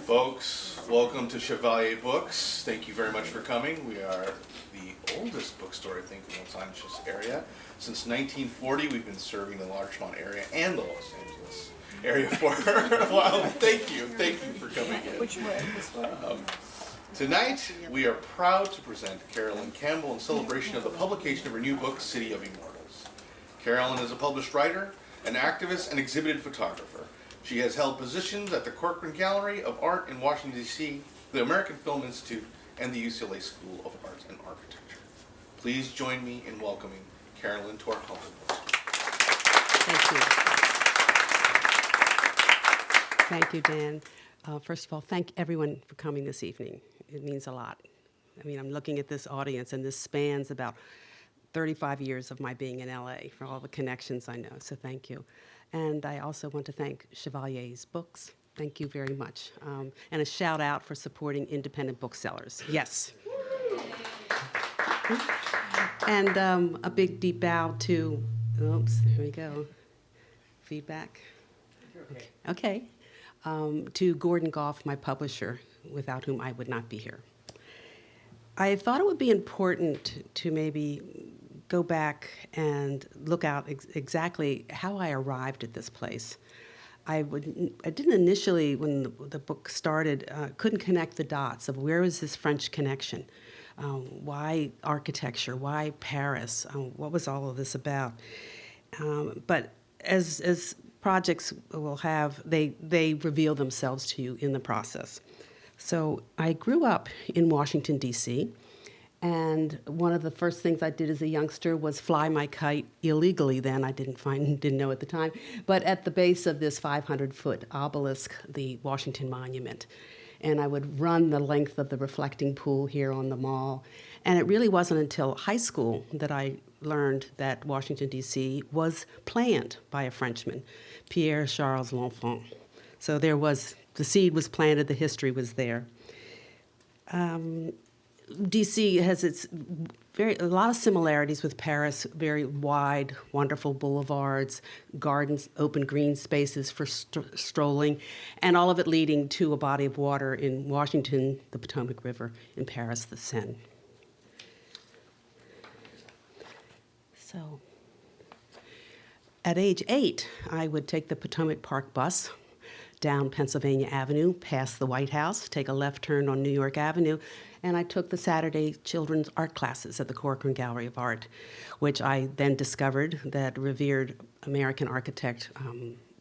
Folks, welcome to Chevalier Books. Thank you very much for coming. We are the oldest bookstore, I think, in the Los Angeles area. Since 1940, we've been serving the Larchmont area and the Los Angeles area for a while. Thank you for coming in. Which way? This way? Tonight, we are proud to present Carolyn Campbell in celebration of the publication of her new book, City of Immortals. Carolyn is a published writer, an activist, and exhibited photographer. She has held positions at the Corcoran Gallery of Art in Washington, D.C., the American Film Institute, and the UCLA School of Art and Architecture. Please join me in welcoming Carolyn to our humble bookstore. Thank you, Dan. First of all, thank everyone for coming this evening. It means a lot. I mean, I'm looking at this audience, and this spans about 35 years of my being in LA for all the connections I know, so thank you. And I also want to thank Chevaliers Books. Thank you very much. And a shout out for supporting independent booksellers. Yes. And a big deep bow to, oops, here we go. Feedback? Okay. To Gordon Goff, my publisher, without whom I would not be here. I thought it would be important to maybe go back and look out exactly how I arrived at this place. I didn't initially, when the book started, couldn't connect the dots of where was this French connection? Why architecture? Why Paris? What was all of this about? But as projects will have, they reveal themselves to you in the process. So I grew up in Washington, D.C., and one of the first things I did as a youngster was fly my kite illegally then, I didn't know at the time, but at the base of this 500-foot obelisk, the Washington Monument. And I would run the length of the reflecting pool here on the mall. And it really wasn't until high school that I learned that Washington, D.C. was planned by a Frenchman, Pierre Charles L'Enfant. So there was, the seed was planted, the history was there. D.C. has a lot of similarities with Paris, very wide, wonderful boulevards, gardens, open green spaces for strolling, and all of it leading to a body of water in Washington, the Potomac River, in Paris, the Seine. So, at age 8, I would take the Potomac Park bus down Pennsylvania Avenue, past the White House, take a left turn on New York Avenue, and I took the Saturday children's art classes at the Corcoran Gallery of Art, which I then discovered that revered American architect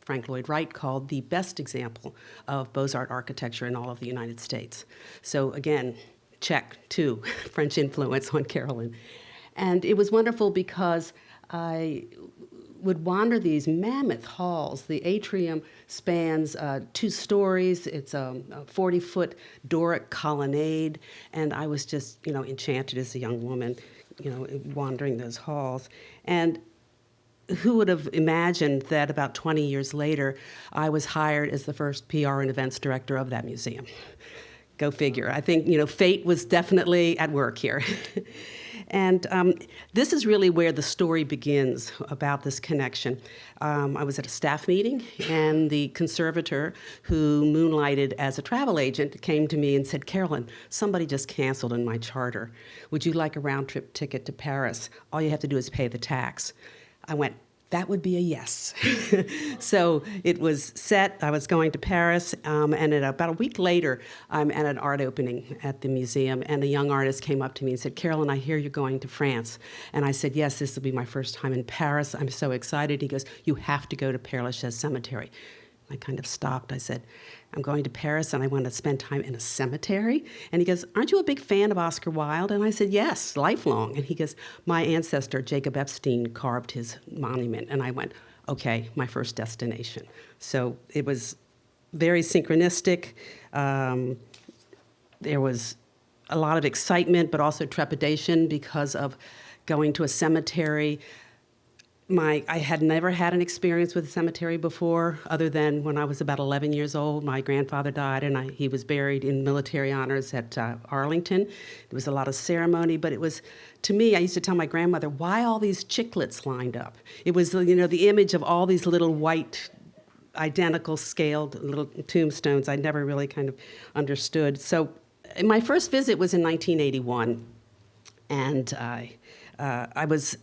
Frank Lloyd Wright called the best example of Beaux-Arts architecture in all of the United States. So again, check, too, French influence on Carolyn. And it was wonderful because I would wander these mammoth halls. The atrium spans 2 stories. It's a 40-foot Doric colonnade, and I was just, enchanted as a young woman, wandering those halls. And who would have imagined that about 20 years later, I was hired as the first PR and events director of that museum? Go figure. I think, fate was definitely at work here. And this is really where the story begins about this connection. I was at a staff meeting, and the conservator, who moonlighted as a travel agent, came to me and said, "Carolyn, somebody just canceled in my charter. Would you like a round-trip ticket to Paris? All you have to do is pay the tax." I went, that would be a yes. So it was set. I was going to Paris, and about a week later, I'm at an art opening at the museum, and a young artist came up to me and said, "Carolyn, I hear you're going to France." And I said, "Yes, this will be my first time in Paris. I'm so excited." He goes, "You have to go to Père-Lachaise Cemetery." I kind of stopped. I said, "I'm going to Paris and I want to spend time in a cemetery." And he goes, "Aren't you a big fan of Oscar Wilde?" And I said, "Yes, lifelong." And he goes, "My ancestor, Jacob Epstein, carved his monument." And I went, okay, my first destination. So it was very synchronistic. There was a lot of excitement, but also trepidation because of going to a cemetery. I had never had an experience with a cemetery before, other than when I was about 11 years old. My grandfather died, and he was buried in military honors at Arlington. There was a lot of ceremony, but it was, to me, I used to tell my grandmother, why all these chiclets lined up? It was, the image of all these little white identical scaled little tombstones I never really kind of understood. So my first visit was in 1981, and I was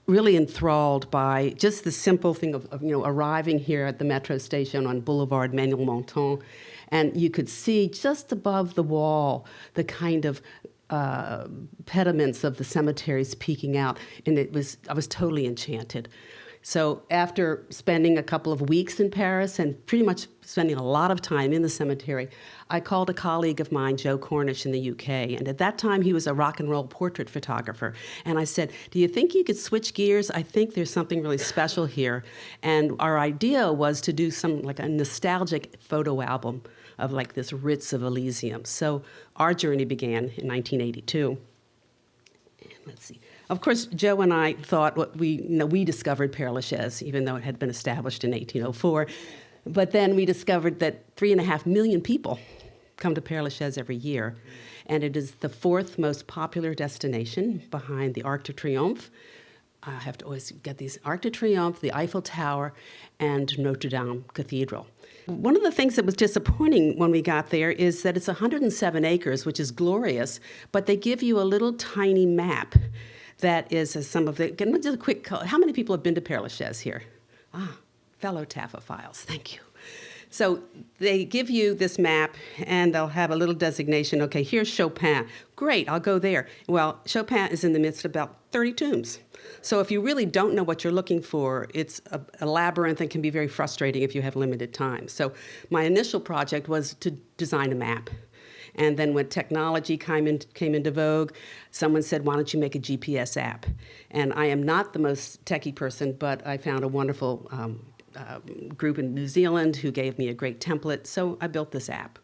really enthralled by just the simple thing of arriving here at the metro station on Boulevard Menilmontant, and you could see just above the wall the kind of pediments of the cemeteries peeking out, and I was totally enchanted. So after spending a couple of weeks in Paris and pretty much spending a lot of time in the cemetery, I called a colleague of mine, Joe Cornish, in the UK. And at that time, he was a rock and roll portrait photographer. And I said, do you think you could switch gears? I think there's something really special here. And our idea was to do like a nostalgic photo album of like this Ritz of Elysium. So our journey began in 1982. And let's see. Of course, Joe and I thought we discovered Père-Lachaise, even though it had been established in 1804. But then we discovered that 3.5 million people come to Père-Lachaise every year. And it is the 4th most popular destination behind the Arc de Triomphe. I have to always get these: Arc de Triomphe, the Eiffel Tower, and Notre Dame Cathedral. One of the things that was disappointing when we got there is that it's 107 acres, which is glorious, but they give you a little tiny map. That is some of the, just a quick, how many people have been to Père-Lachaise here? Fellow taphophiles, thank you. So they give you this map, and they'll have a little designation. Okay, here's Chopin. Great, I'll go there. Well, Chopin is in the midst of about 30 tombs. So if you really don't know what you're looking for, it's a labyrinth and can be very frustrating if you have limited time. So my initial project was to design a map. And then when technology came into vogue, someone said, why don't you make a GPS app? And I am not the most techie person, but I found a wonderful group in New Zealand who gave me a great template, so I built this app.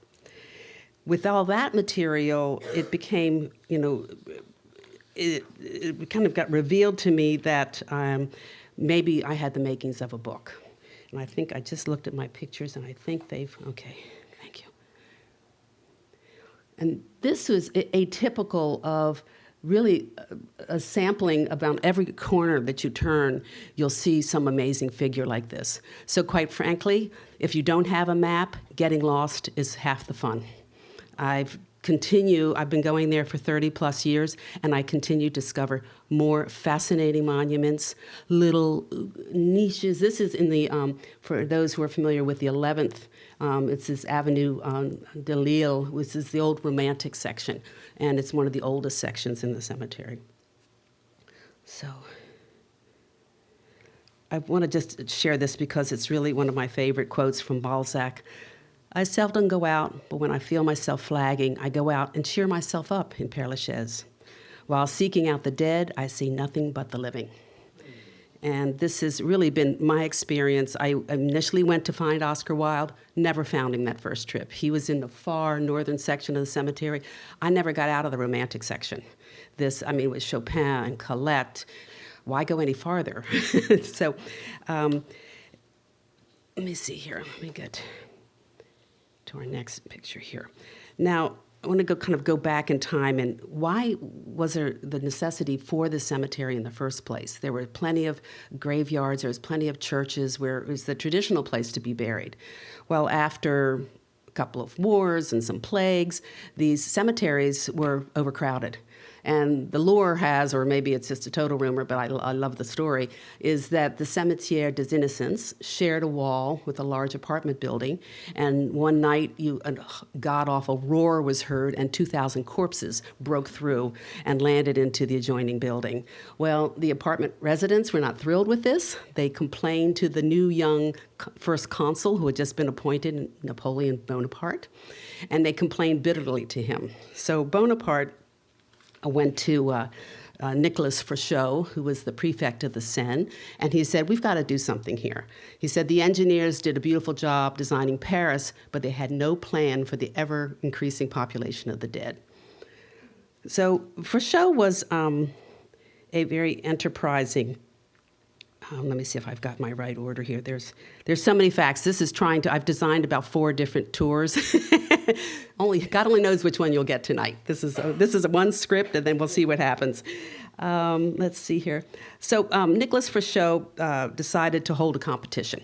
With all that material, it became, it kind of got revealed to me that maybe I had the makings of a book. And I think I just looked at my pictures, and I think okay. And this was atypical of really a sampling about every corner that you turn, you'll see some amazing figure like this. So quite frankly, if you don't have a map, getting lost is half the fun. I've been going there for 30 plus years, and I continue to discover more fascinating monuments, little niches. This is in the, for those who are familiar with the 11th, it's this Avenue de Lille, which is the old Romantic section, and it's one of the oldest sections in the cemetery. So I want to just share this because it's really one of my favorite quotes from Balzac. I seldom go out, but when I feel myself flagging, I go out and cheer myself up in Père-Lachaise. While seeking out the dead, I see nothing but the living. And this has really been my experience. I initially went to find Oscar Wilde, never found him that first trip. He was in the far northern section of the cemetery. I never got out of the Romantic section. With Chopin and Colette, why go any farther? So, let me see here. Let me get to our next picture here. Now, I want to go back in time, and why was there the necessity for the cemetery in the first place? There were plenty of graveyards, there was plenty of churches where it was the traditional place to be buried. Well, after a couple of wars and some plagues, these cemeteries were overcrowded. And the lore has, or maybe it's just a total rumor, but I love the story, is that the Cimetière des Innocents shared a wall with a large apartment building, and one night a god-awful roar was heard, and 2,000 corpses broke through and landed into the adjoining building. Well, the apartment residents were not thrilled with this. They complained to the new young first consul who had just been appointed, Napoleon Bonaparte, and they complained bitterly to him. So Bonaparte went to Nicolas Frochot, who was the prefect of the Seine, and he said, we've got to do something here. He said the engineers did a beautiful job designing Paris, but they had no plan for the ever-increasing population of the dead. So Frochot was a very enterprising, let me see if I've got my right order here. There's so many facts. I've designed about 4 different tours. God only knows which one you'll get tonight. This is one script, and then we'll see what happens. Let's see here. So Nicolas Frochot decided to hold a competition.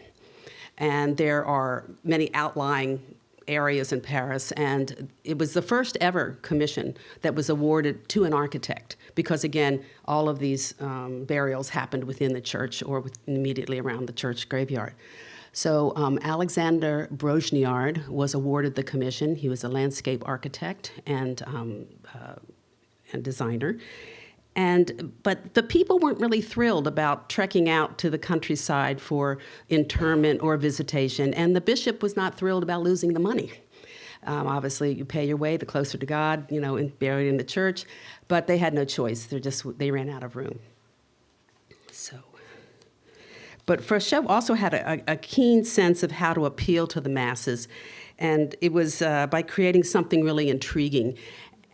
And there are many outlying areas in Paris, and it was the first ever commission that was awarded to an architect because, again, all of these burials happened within the church or immediately around the church graveyard. So Alexander Brongniart was awarded the commission. He was a landscape architect and designer. But the people weren't really thrilled about trekking out to the countryside for interment or visitation, and the bishop was not thrilled about losing the money. Obviously, you pay your way, the closer to God, and buried in the church, but they had no choice. They ran out of room. But Fréchot also had a keen sense of how to appeal to the masses, and it was by creating something really intriguing.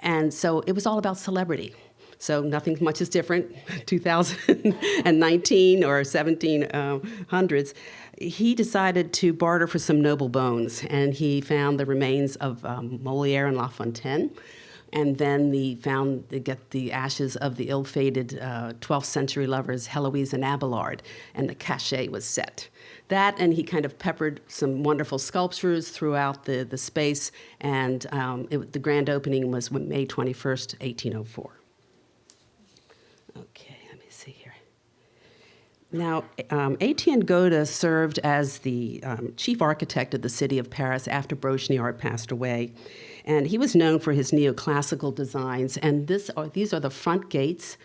And so it was all about celebrity. So nothing much is different, 2019 or 1700s. He decided to barter for some noble bones, and he found the remains of Molière and La Fontaine, and then they get the ashes of the ill-fated 12th century lovers Heloise and Abelard, and the cachet was set. That, and he kind of peppered some wonderful sculptures throughout the space, and the grand opening was May 21st, 1804. Okay, let me see here. Now, Etienne Godin served as the chief architect of the city of Paris after Brongniart passed away. And he was known for his neoclassical designs. And these are the front gates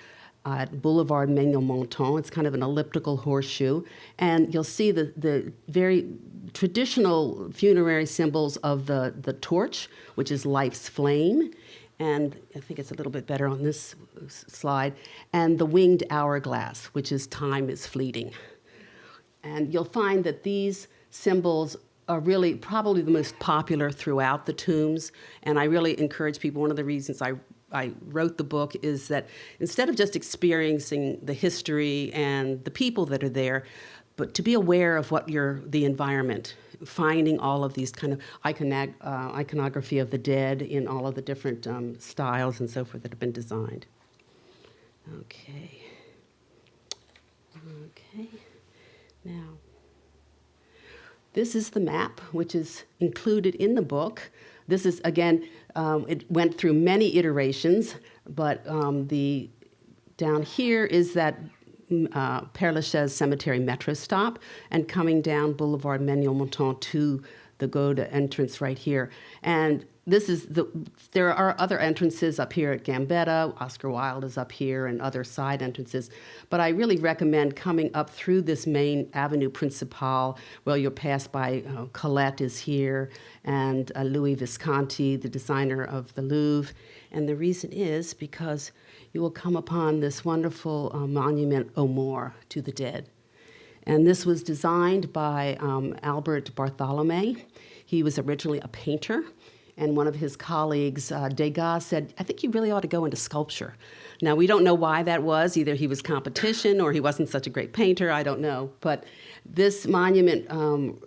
at Boulevard Ménilmontant. It's kind of an elliptical horseshoe. And you'll see the very traditional funerary symbols of the torch, which is life's flame. And I think it's a little bit better on this slide, and the winged hourglass, which is time is fleeting. And you'll find that these symbols are really probably the most popular throughout the tombs, and I really encourage people, one of the reasons I wrote the book is that instead of just experiencing the history and the people that are there, but to be aware of the environment, finding all of these kind of iconography of the dead in all of the different styles and so forth that have been designed. Okay. Now, this is the map, which is included in the book. This is, again, it went through many iterations, but down here is that Père-Lachaise Cemetery metro stop, and coming down Boulevard Ménilmontant to the Godin entrance right here. And there are other entrances up here at Gambetta. Oscar Wilde is up here, and other side entrances. But I really recommend coming up through this main Avenue Principale, where you'll pass by Colette is here, and Louis Visconti, the designer of the Louvre. And the reason is because you will come upon this wonderful monument aux morts, to the dead. And this was designed by Albert Bartholomé. He was originally a painter, and one of his colleagues, Degas, said, I think you really ought to go into sculpture. Now, we don't know why that was. Either he was competition or he wasn't such a great painter, I don't know. But this monument kind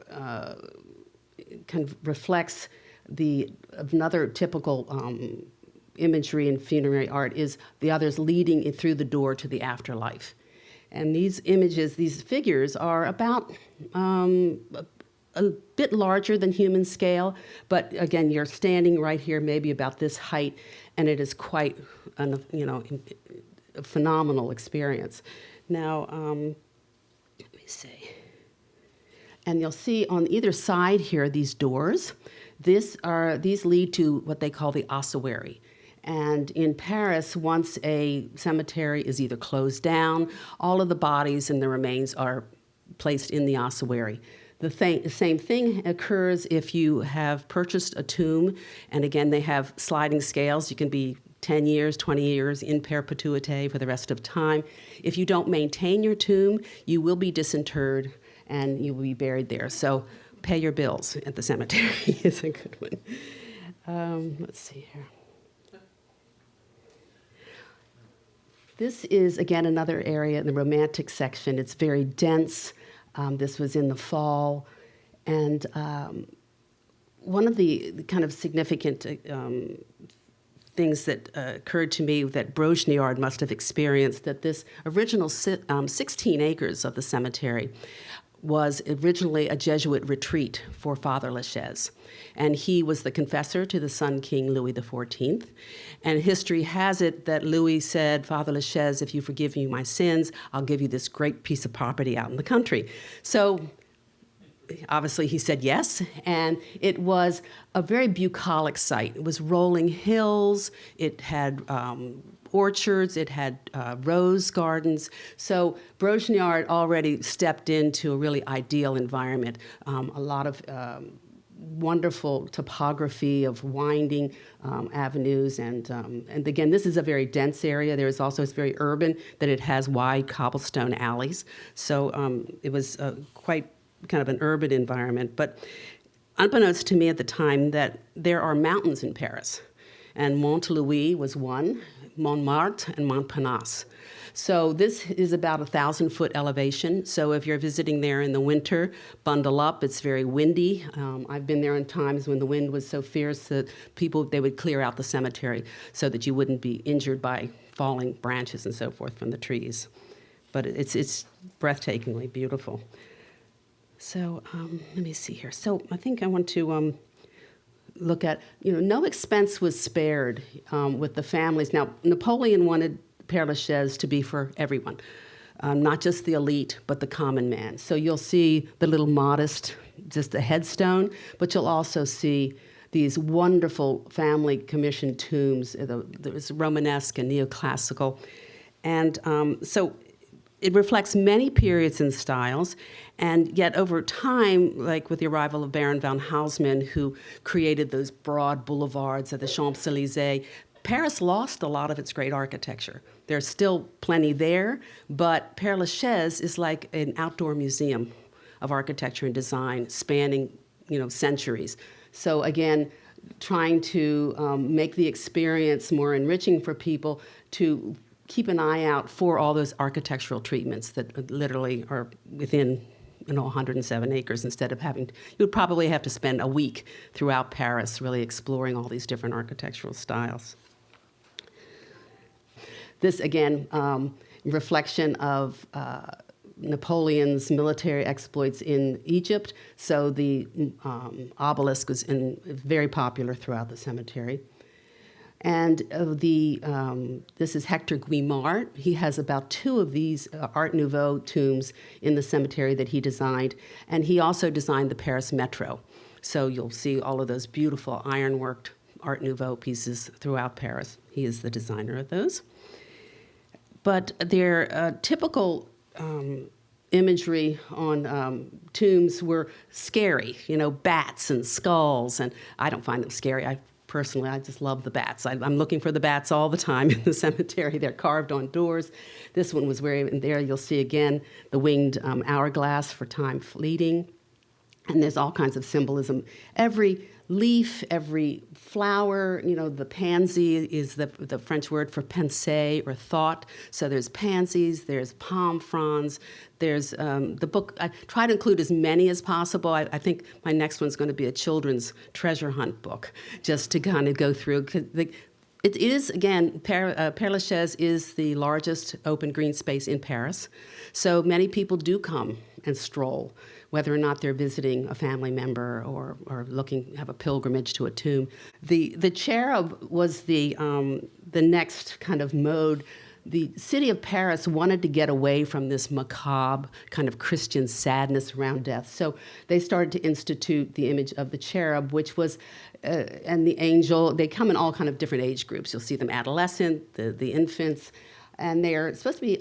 of reflects another typical imagery in funerary art is the others leading it through the door to the afterlife. And these images, these figures are about a bit larger than human scale, but again, you're standing right here, maybe about this height, and it is quite a phenomenal experience. Now, let me see. And you'll see on either side here these doors. These lead to what they call the ossuary. And in Paris, once a cemetery is either closed down, all of the bodies and the remains are placed in the ossuary. The same thing occurs if you have purchased a tomb, and again, they have sliding scales. You can be 10 years, 20 years in perpetuité for the rest of time. If you don't maintain your tomb, you will be disinterred and you will be buried there. So pay your bills at the cemetery is a good one. Let's see here. This is, again, another area in the romantic section. It's very dense. This was in the fall. And one of the kind of significant things that occurred to me that Brongniart must have experienced, that this original 16 acres of the cemetery was originally a Jesuit retreat for Father Lachaise. And he was the confessor to the Sun King Louis XIV. And history has it that Louis said, Father Lachaise, if you forgive me my sins, I'll give you this great piece of property out in the country. So obviously he said yes, and it was a very bucolic site. It was rolling hills, it had orchards, it had rose gardens. So Brongniart already stepped into a really ideal environment. A lot of wonderful topography of winding avenues, and again, this is a very dense area. There is also, it's very urban, that it has wide cobblestone alleys. So it was quite kind of an urban environment. But unbeknownst to me at the time that there are mountains in Paris. And Mont Louis was one, Montmartre, and Montparnasse. So this is about 1,000-foot elevation. So if you're visiting there in the winter, bundle up. It's very windy. I've been there in times when the wind was so fierce that they would clear out the cemetery so that you wouldn't be injured by falling branches and so forth from the trees. But it's breathtakingly beautiful. So let me see here. So I think I want to look at, no expense was spared with the families. Now, Napoleon wanted Père-Lachaise to be for everyone, not just the elite, but the common man. So you'll see the little modest, just a headstone, but you'll also see these wonderful family commissioned tombs. There's Romanesque and neoclassical. And so it reflects many periods and styles, and yet over time, like with the arrival of Baron von Haussmann, who created those broad boulevards at the Champs-Élysées, Paris lost a lot of its great architecture. There's still plenty there, but Père-Lachaise is like an outdoor museum of architecture and design spanning, centuries. So again, trying to make the experience more enriching for people, to keep an eye out for all those architectural treatments that literally are within 107 acres, instead of you would probably have to spend a week throughout Paris really exploring all these different architectural styles. This, again, reflection of Napoleon's military exploits in Egypt. So the obelisk was very popular throughout the cemetery. And this is Hector Guimard. He has about 2 of these Art Nouveau tombs in the cemetery that he designed. And he also designed the Paris Metro. So you'll see all of those beautiful ironworked Art Nouveau pieces throughout Paris. He is the designer of those. But their typical imagery on tombs were scary, bats and skulls. And I don't find them scary. Personally, I just love the bats. I'm looking for the bats all the time in the cemetery. They're carved on doors. This one was and there you'll see again the winged hourglass for time fleeting. And there's all kinds of symbolism. Every leaf, every flower, the pansy is the French word for pensée or thought. So there's pansies, there's palm fronds, there's the book. I try to include as many as possible. I think my next one's going to be a children's treasure hunt book, just to kind of go through. It is, again, Père-Lachaise is the largest open green space in Paris. So many people do come and stroll, whether or not they're visiting a family member or have a pilgrimage to a tomb. The cherub was the next kind of mode. The city of Paris wanted to get away from this macabre kind of Christian sadness around death. So they started to institute the image of the cherub, which was, and the angel. They come in all kind of different age groups. You'll see them adolescent, the infants. And they are supposed to be,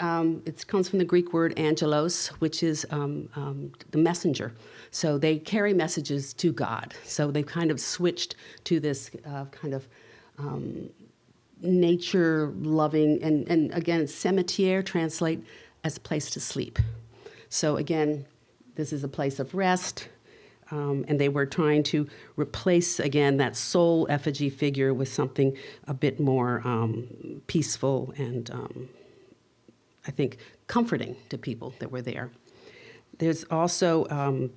it comes from the Greek word angelos, which is the messenger. So they carry messages to God. So they've kind of switched to this kind of nature-loving, and again, cimetière translate as a place to sleep. So again, this is a place of rest, and they were trying to replace, again, that soul effigy figure with something a bit more peaceful and, I think, comforting to people that were there. There's also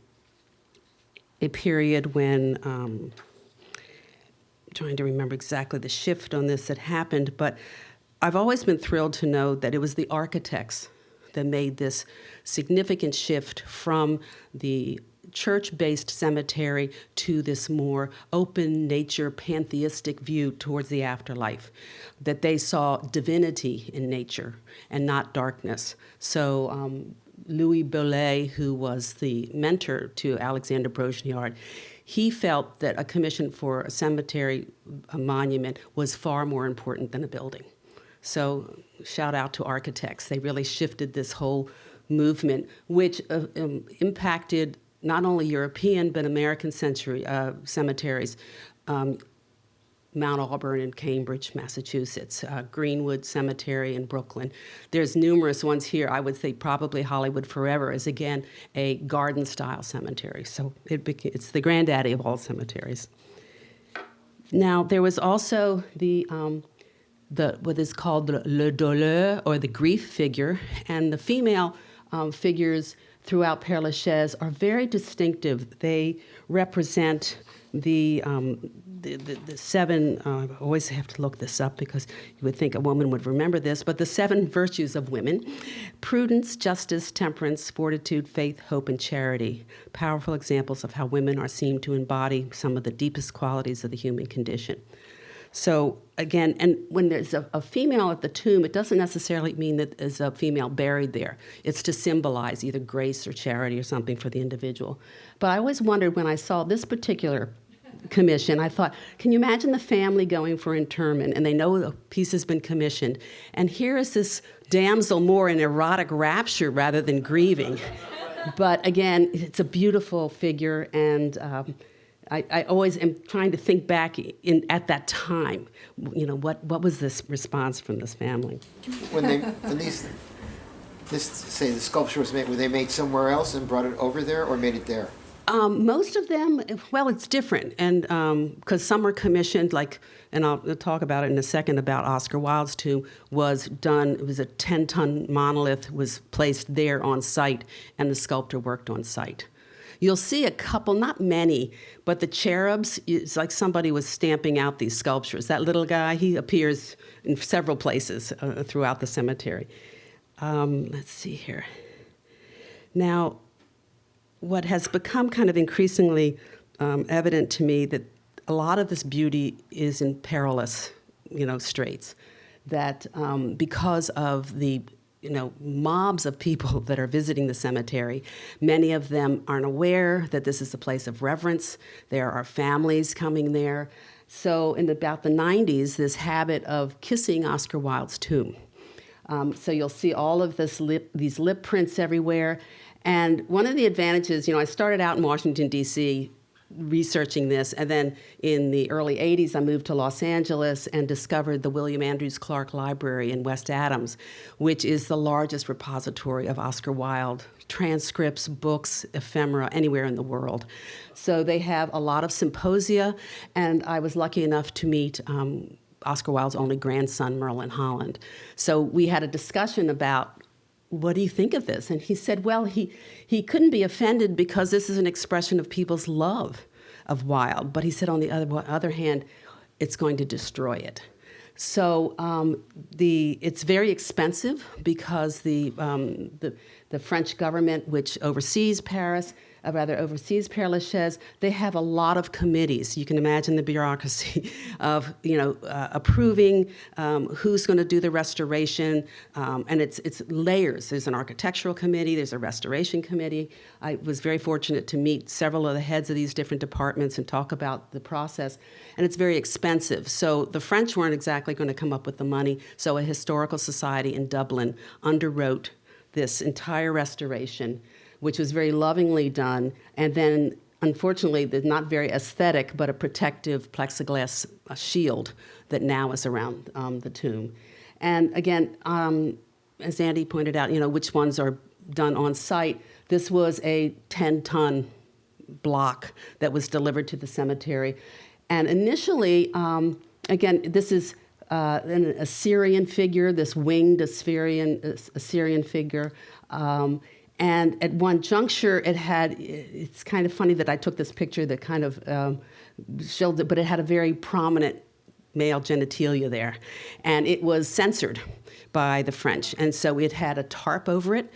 a period when, trying to remember exactly the shift on this that happened, but I've always been thrilled to know that it was the architects that made this significant shift from the church-based cemetery to this more open nature, pantheistic view towards the afterlife, that they saw divinity in nature and not darkness. So Louis Belay, who was the mentor to Alexander Brongniart, he felt that a commission for a cemetery monument was far more important than a building. So shout out to architects. They really shifted this whole movement, which impacted not only European but American cemeteries, Mount Auburn in Cambridge, Massachusetts, Greenwood Cemetery in Brooklyn. There's numerous ones here. I would say probably Hollywood Forever is, again, a garden-style cemetery. So it's the granddaddy of all cemeteries. Now, there was also the what is called le douleur, or the grief figure, and the female figures throughout Père-Lachaise are very distinctive. They represent the seven, I always have to look this up because you would think a woman would remember this, but the 7 virtues of women: prudence, justice, temperance, fortitude, faith, hope, and charity. Powerful examples of how women are seen to embody some of the deepest qualities of the human condition. So again, and when there's a female at the tomb, it doesn't necessarily mean that there's a female buried there. It's to symbolize either grace or charity or something for the individual. But I always wondered when I saw this particular commission, I thought, can you imagine the family going for interment and they know the piece has been commissioned, and here is this damsel more in erotic rapture rather than grieving. But again, it's a beautiful figure, and I always am trying to think back at that time, you know, what was this response from this family? When the sculpture was made, were they made somewhere else and brought it over there, or made it there? Most of them, well, it's different, and because some are commissioned, like, and I'll talk about it in a second about Oscar Wilde's tomb, was done, it was a 10-ton monolith, was placed there on site, and the sculptor worked on site. You'll see a couple, not many, but the cherubs, it's like somebody was stamping out these sculptures. That little guy, he appears in several places throughout the cemetery. Let's see here. Now, what has become kind of increasingly evident to me that a lot of this beauty is in perilous, straits. That because of the mobs of people that are visiting the cemetery, many of them aren't aware that this is a place of reverence. There are families coming there. So in about the 90s, this habit of kissing Oscar Wilde's tomb. So you'll see all of these lip prints everywhere. And one of the advantages, I started out in Washington, D.C., researching this, and then in the early 80s, I moved to Los Angeles and discovered the William Andrews Clark Library in West Adams, which is the largest repository of Oscar Wilde transcripts, books, ephemera, anywhere in the world. So they have a lot of symposia, and I was lucky enough to meet Oscar Wilde's only grandson, Merlin Holland. So we had a discussion about, what do you think of this? And he said, well, he couldn't be offended because this is an expression of people's love of Wilde. But he said, on the other hand, it's going to destroy it. So it's very expensive because the French government, which oversees oversees Père-Lachaise, they have a lot of committees. You can imagine the bureaucracy of, approving who's going to do the restoration, and it's layers. There's an architectural committee, there's a restoration committee. I was very fortunate to meet several of the heads of these different departments and talk about the process, and it's very expensive. So the French weren't exactly going to come up with the money, so a historical society in Dublin underwrote this entire restoration, which was very lovingly done, and then, unfortunately, not very aesthetic, but a protective plexiglass shield that now is around the tomb. And again, as Andy pointed out, which ones are done on site. This was a 10-ton block that was delivered to the cemetery. And initially, again, this is an Assyrian figure, this winged Assyrian figure. And at one juncture, it's kind of funny that I took this picture that kind of showed it, but it had a very prominent male genitalia there. And it was censored by the French. And so it had a tarp over it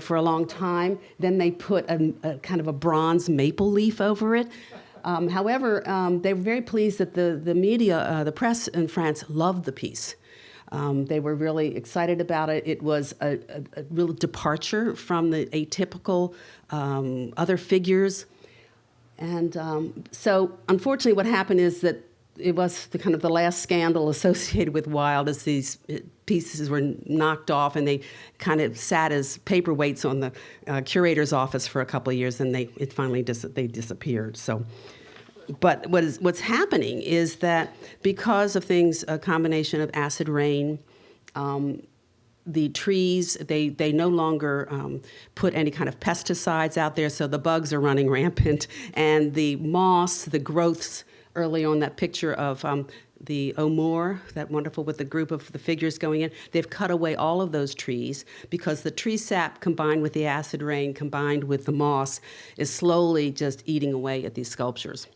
for a long time. Then they put a kind of a bronze maple leaf over it. However, they were very pleased that the media, the press in France, loved the piece. They were really excited about it. It was a real departure from the atypical other figures. And so, unfortunately, what happened is that it was the kind of the last scandal associated with Wilde, as these pieces were knocked off, and they kind of sat as paperweights on the curator's office for a couple of years, and they finally disappeared. So, but what's happening is that because of things, a combination of acid rain, the trees, they no longer put any kind of pesticides out there, so the bugs are running rampant, and the moss, the growths. Early on, that picture of the O'Moore, that wonderful with the group of the figures going in, they've cut away all of those trees because the tree sap combined with the acid rain, combined with the moss, is slowly just eating away at these sculptures.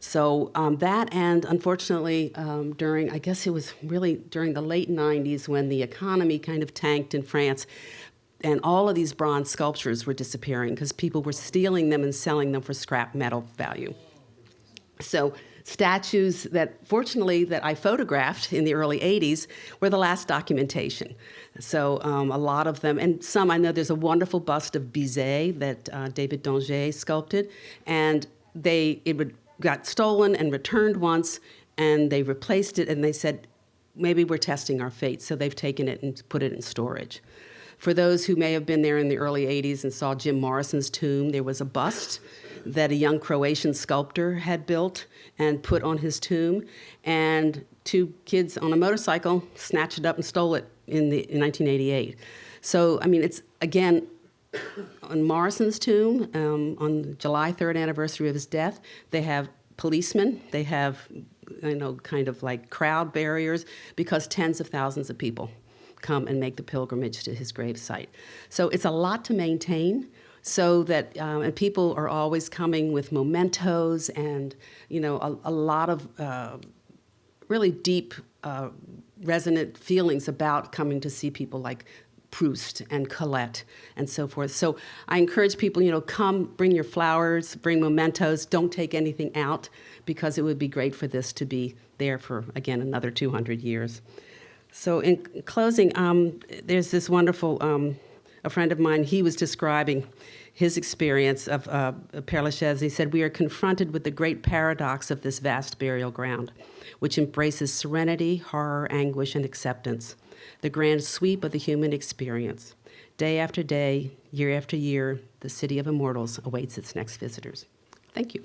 So that, and unfortunately during, I guess it was really during the late 90s when the economy kind of tanked in France, and all of these bronze sculptures were disappearing because people were stealing them and selling them for scrap metal value. So statues that, fortunately, that I photographed in the early 80s were the last documentation. So a lot of them, and some, I know there's a wonderful bust of Bizet that David Donget sculpted, and got stolen and returned once, and they replaced it, and they said, maybe we're testing our fate, so they've taken it and put it in storage. For those who may have been there in the early 80s and saw Jim Morrison's tomb, there was a bust that a young Croatian sculptor had built and put on his tomb, and two kids on a motorcycle snatched it up and stole it in 1988. So, I mean, it's, again, on Morrison's tomb, on the July 3rd anniversary of his death, they have policemen, they have, kind of like crowd barriers, because tens of thousands of people come and make the pilgrimage to his grave site. So it's a lot to maintain. So that, and people are always coming with mementos and, a lot of really deep, resonant feelings about coming to see people like Proust and Colette and so forth. So I encourage people, come, bring your flowers, bring mementos, don't take anything out, because it would be great for this to be there for, again, another 200 years. So in closing, there's this wonderful, a friend of mine, he was describing his experience of Père-Lachaise. He said, "We are confronted with the great paradox of this vast burial ground, which embraces serenity, horror, anguish, and acceptance, the grand sweep of the human experience. Day after day, year after year, the city of Immortals awaits its next visitors." Thank you.